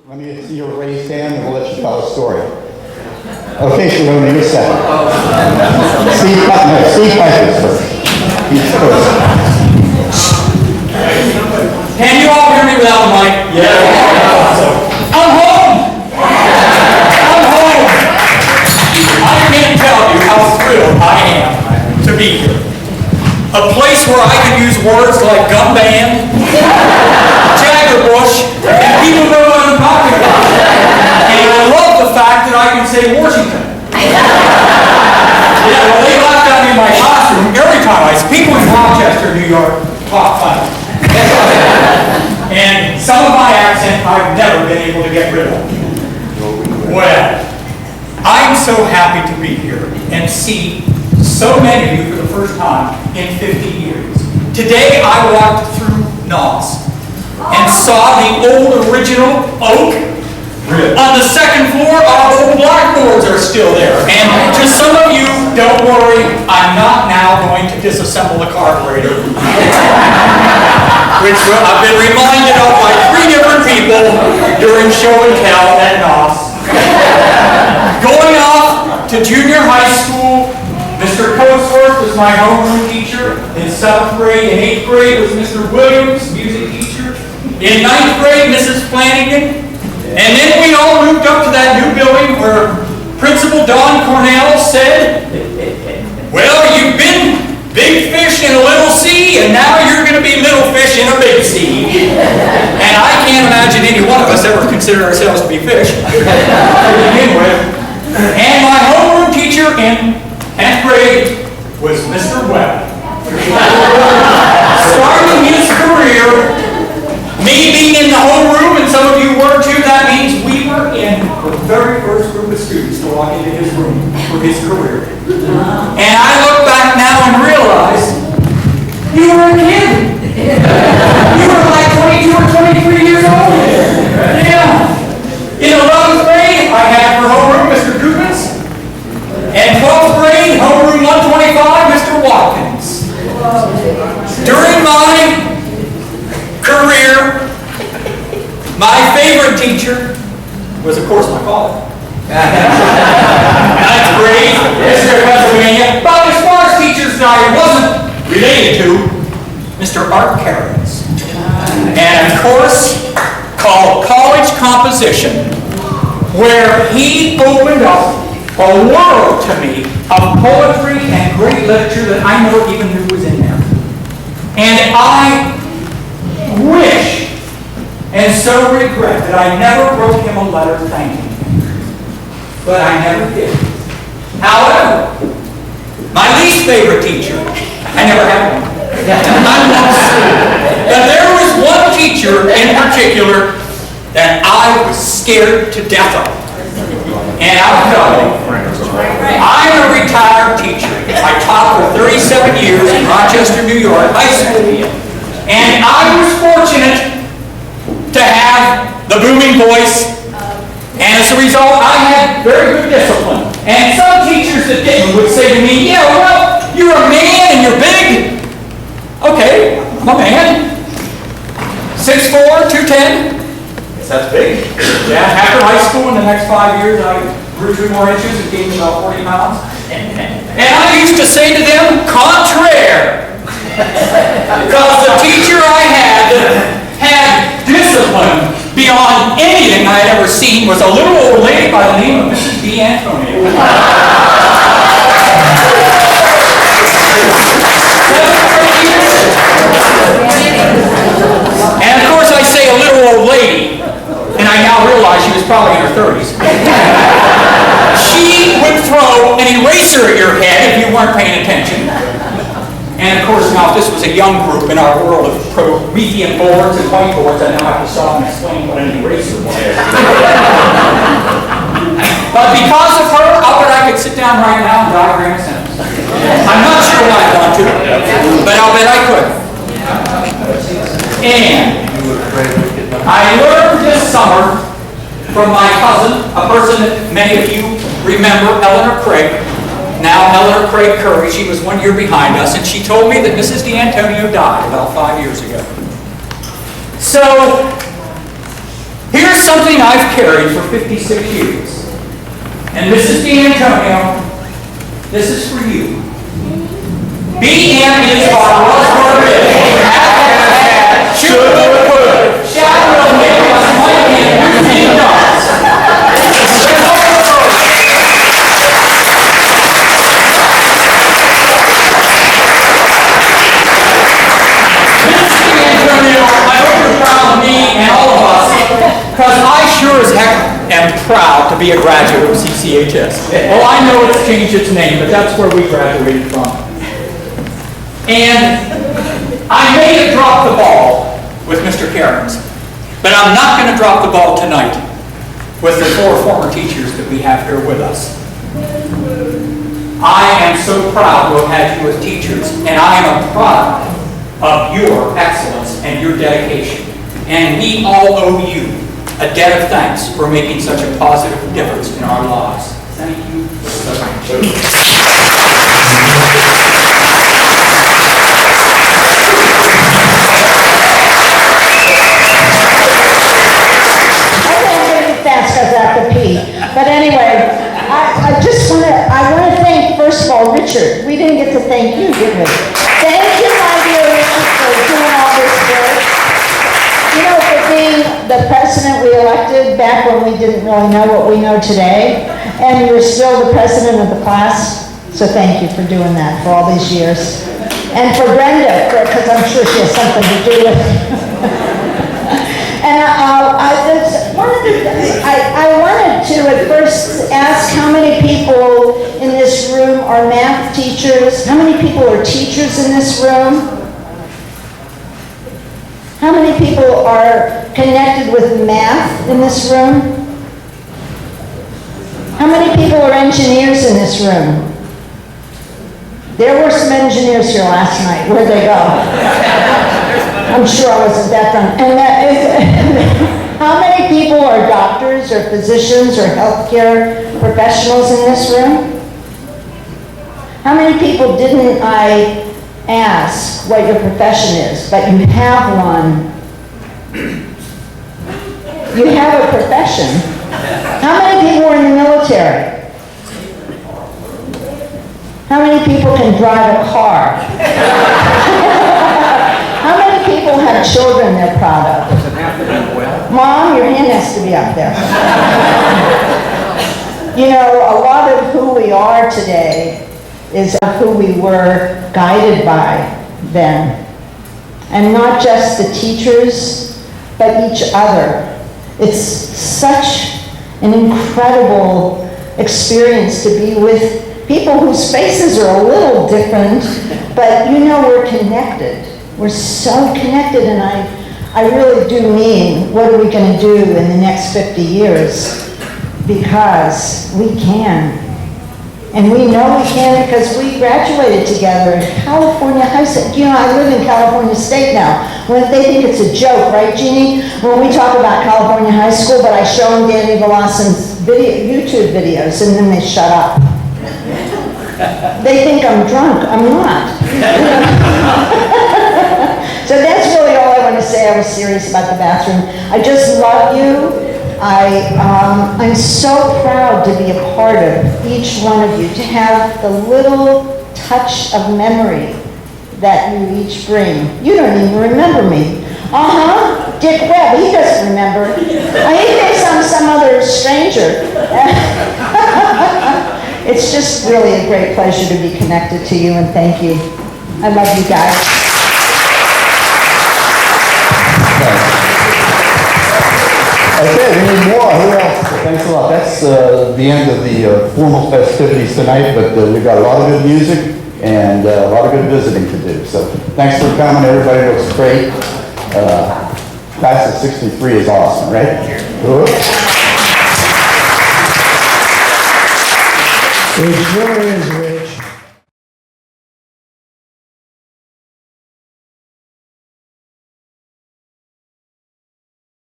Let me see your raised hand and we'll let you tell a story. Okay, Shalom, you're set. Steve Piper's first. He's first. Can you all hear me without the mic? Yeah. I'm home! I'm home! I can't tell you how thrilled I am to be here. A place where I can use words like gum band, Jaggerbush, and people know what I'm talking about. And I love the fact that I can say Washington. Yeah, well, they laughed at me in my classroom every time people in Rochester, New York, talk funny. And some of my accent I've never been able to get rid of. Well, I'm so happy to be here and see so many of you for the first time in 50 years. Today I walked through Knott's and saw the old original oak. On the second floor, our old blackboards are still there. And to some of you, don't worry, I'm not now going to disassemble the carburetor. Which I've been reminded of by 3 different people during show and tell at Knott's. Going off to junior high school, Mr. Coatsworth was my homeroom teacher. In 7th grade and 8th grade was Mr. Williams, music teacher. In 9th grade, Mrs. Flanagan. And then we all moved up to that new building where Principal Don Cornell said, well, you've been big fish in a little sea, and now you're going to be little fish in a big sea. And I can't imagine any one of us ever consider ourselves to be fish to begin with. And my homeroom teacher in 10th grade was Mr. Webb. Starting his career, me being in the homeroom, and some of you were too, that means we were in the very first group of students to walk into his room for his career. And I look back now and realize, you were a kid. You were like 22 or 23 years old. Yeah. In 11th grade, I had for homeroom Mr. Coopens. And 12th grade, homeroom 125, Mr. Watkins. During my career, my favorite teacher was, of course, my father. 9th grade, Mr. Pennsylvania. But as far as teachers that I wasn't related to, Mr. Art Cairns. And of course, called College Composition, where he opened up a world to me of poetry and great literature that I never even knew was in there. And I wish and so regret that I never wrote him a letter thanking him. But I never did. However, my least favorite teacher, I never had one. But there was one teacher in particular that I was scared to death of. And I'll tell you, I'm a retired teacher. I taught for 37 years in Rochester, New York, high school. And I was fortunate to have the booming voice. And as a result, I had very good discipline. And some teachers that didn't would say to me, yeah, well, you're a man and you're big. Okay, I'm a man. 6'4", 210. That's big. Yeah, after high school, in the next 5 years, I grew 2 more inches and gained about 40 pounds. And I used to say to them, contraire. Because the teacher I had discipline beyond anything I had ever seen was a little old lady by the name of Mrs. D'Antonio. And of course I say a little old lady, and I now realize she was probably in her 30s. She would throw an eraser at your head if you weren't paying attention. And of course, now if this was a young group in our world of Promethean boards and whiteboards, I now have to stop and explain what an eraser was. But because of her, I'll bet I could sit down right now and diagram a sentence. I'm not sure what I want to, but I'll bet I could. And I learned this summer from my cousin, a person that many of you remember, Eleanor Craig. Now Eleanor Craig Curry, she was 1 year behind us, and she told me that Mrs. D'Antonio died about 5 years ago. So, here's something I've carried for 56 years. And Mrs. D'Antonio, this is for you. BM is our Roswell Ridge. Should would. Shall will make us might be routine does. Mrs. D'Antonio, I hope you're proud of me and all of us, because I sure as heck am proud to be a graduate of CCHS. Well, I know it's changed its name, but that's where we graduated from. And I may have dropped the ball with Mr. Cairns, but I'm not going to drop the ball tonight with the 4 former teachers that we have here with us. I am so proud to have had you as teachers, and I am proud of your excellence and your dedication. And we all owe you a debt of thanks for making such a positive difference in our lives. Thank you so much. But anyway, I want to thank, first of all, Richard. We didn't get to thank you, did we? Thank you, my dear Richard, for doing all this work. You know, for being the president we elected back when we didn't really know what we know today. And you're still the president of the class. So thank you for doing that for all these years. And for Brenda, because I'm sure she has something to do with it. And I wanted to at first ask how many people in this room are math teachers? How many people are teachers in this room? How many people are connected with math in this room? How many people are engineers in this room? There were some engineers here last night. Where'd they go? I'm sure I wasn't that drunk. And that is, how many people are doctors or physicians or healthcare professionals in this room? How many people didn't I ask what your profession is, but you have one? You have a profession. How many people are in the military? How many people can drive a car? How many people have children they're proud of? Mom, your hand has to be up there. You know, a lot of who we are today is who we were guided by then. And not just the teachers, but each other. It's such an incredible experience to be with people whose faces are a little different, but you know we're connected. We're so connected, and I really do mean, what are we going to do in the next 50 years? Because we can. And we know we can because we graduated together in California High School. You know, I live in California State now. When they think it's a joke, right, Jeannie? When we talk about California High School, but I show them Danny Velosin's YouTube videos, and then they shut up. They think I'm drunk. I'm not. So that's really all I want to say. I was serious about the bathroom. I just love you. I'm so proud to be a part of each one of you, to have the little touch of memory that you each bring. You don't even remember me. Dick Webb, he doesn't remember. He thinks I'm some other stranger. It's just really a great pleasure to be connected to you, and thank you. I love you guys. Okay, we need more. Who else? Thanks a lot. That's the end of the formal festivities tonight, but we've got a lot of good music and a lot of good visiting to do. So thanks for coming. Everybody looks great. Class of 63 is awesome, right? It sure is.